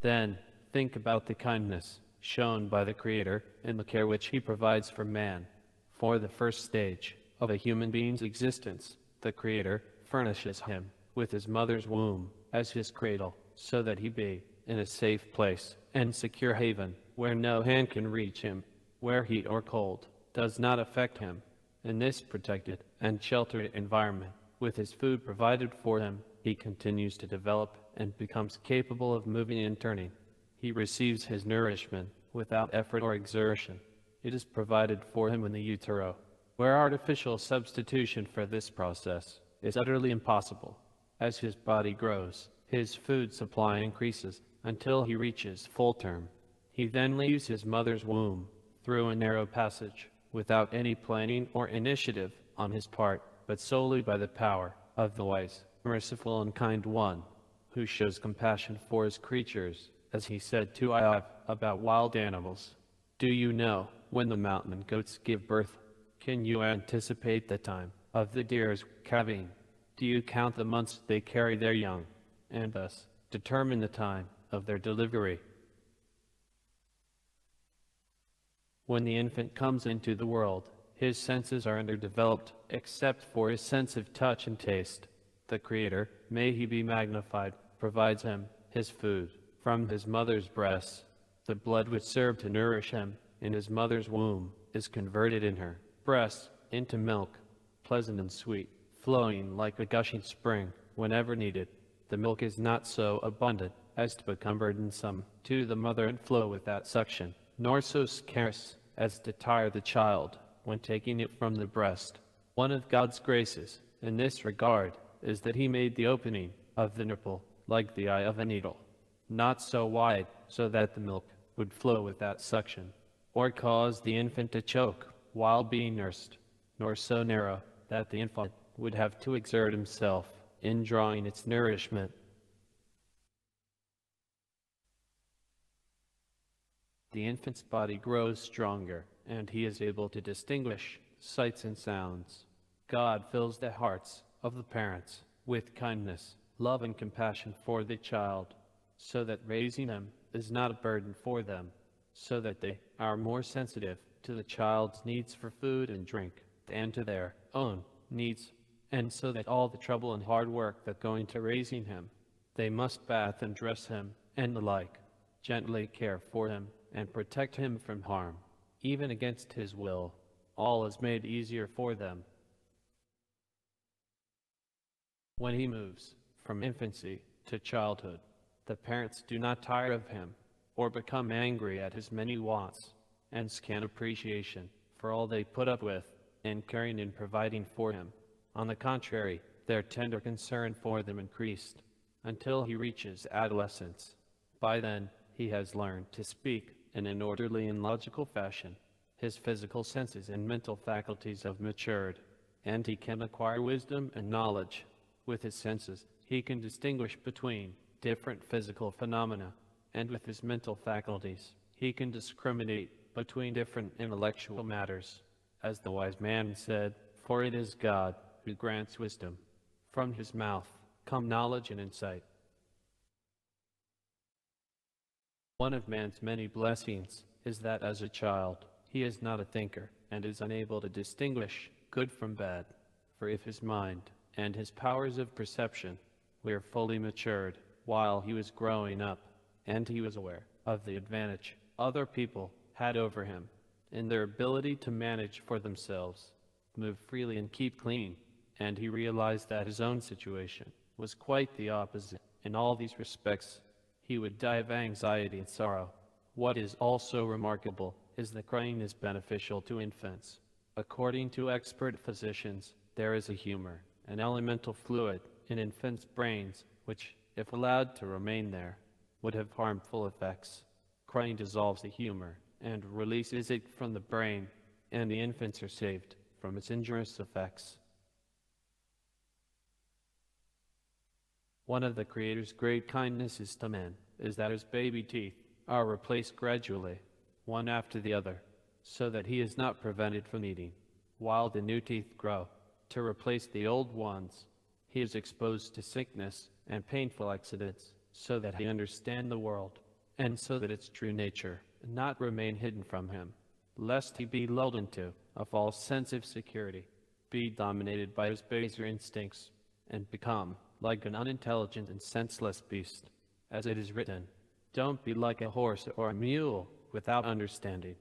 Then, think about the kindness shown by the Creator in the care which He provides for man. For the first stage of a human being's existence, the Creator furnishes him with his mother's womb as his cradle, so that he be in a safe place and secure haven, where no hand can reach him, where heat or cold does not affect him. In this protected and sheltered environment, with his food provided for him, he continues to develop and becomes capable of moving and turning. He receives his nourishment without effort or exertion. It is provided for him in the utero, where artificial substitution for this process is utterly impossible. As his body grows, his food supply increases until he reaches full term. He then leaves his mother's womb through a narrow passage, without any planning or initiative on his part, but solely by the power of the wise, merciful and kind one, who shows compassion for his creatures, as he said to Iyov about wild animals. Do you know when the mountain goats give birth? Can you anticipate the time of the deer's calving? Do you count the months they carry their young, and thus determine the time of their delivery? When the infant comes into the world, his senses are underdeveloped, except for his sense of touch and taste. The Creator, may He be magnified, provides him his food from his mother's breasts. The blood which served to nourish him in his mother's womb is converted in her breasts into milk, pleasant and sweet, flowing like a gushing spring whenever needed. The milk is not so abundant as to become burdensome to the mother and flow without suction, nor so scarce as to tire the child when taking it from the breast. One of God's graces in this regard is that He made the opening of the nipple like the eye of a needle, not so wide so that the milk would flow without suction, or cause the infant to choke while being nursed, nor so narrow that the infant would have to exert himself in drawing its nourishment. The infant's body grows stronger, and he is able to distinguish sights and sounds. God fills the hearts of the parents with kindness, love, and compassion for the child, so that raising him is not a burden for them, so that they are more sensitive to the child's needs for food and drink and to their own needs, and so that all the trouble and hard work that go into raising him, they must bath and dress him and the like, gently care for him and protect him from harm, even against his will. All is made easier for them. When he moves from infancy to childhood, the parents do not tire of him or become angry at his many wants and scant appreciation for all they put up with in caring and providing for him. On the contrary, their tender concern for them increased until he reaches adolescence. By then, he has learned to speak in an orderly and logical fashion. His physical senses and mental faculties have matured, and he can acquire wisdom and knowledge. With his senses, he can distinguish between different physical phenomena, and with his mental faculties, he can discriminate between different intellectual matters. As the wise man said, "For it is God who grants wisdom. From His mouth come knowledge and insight." One of man's many blessings is that as a child, he is not a thinker and is unable to distinguish good from bad. For if his mind and his powers of perception were fully matured while he was growing up, and he was aware of the advantage other people had over him in their ability to manage for themselves, move freely and keep clean, and he realized that his own situation was quite the opposite in all these respects, he would die of anxiety and sorrow. What is also remarkable is that crying is beneficial to infants. According to expert physicians, there is a humor, an elemental fluid in infants' brains, which, if allowed to remain there, would have harmful effects. Crying dissolves the humor and releases it from the brain, and the infants are saved from its injurious effects. One of the Creator's great kindnesses to man is that his baby teeth are replaced gradually, one after the other, so that he is not prevented from eating. While the new teeth grow to replace the old ones, he is exposed to sickness and painful accidents, so that he understands the world and so that its true nature not remain hidden from him, lest he be lulled into a false sense of security, be dominated by his baser instincts, and become like an unintelligent and senseless beast. As it is written, "Don't be like a horse or a mule without understanding,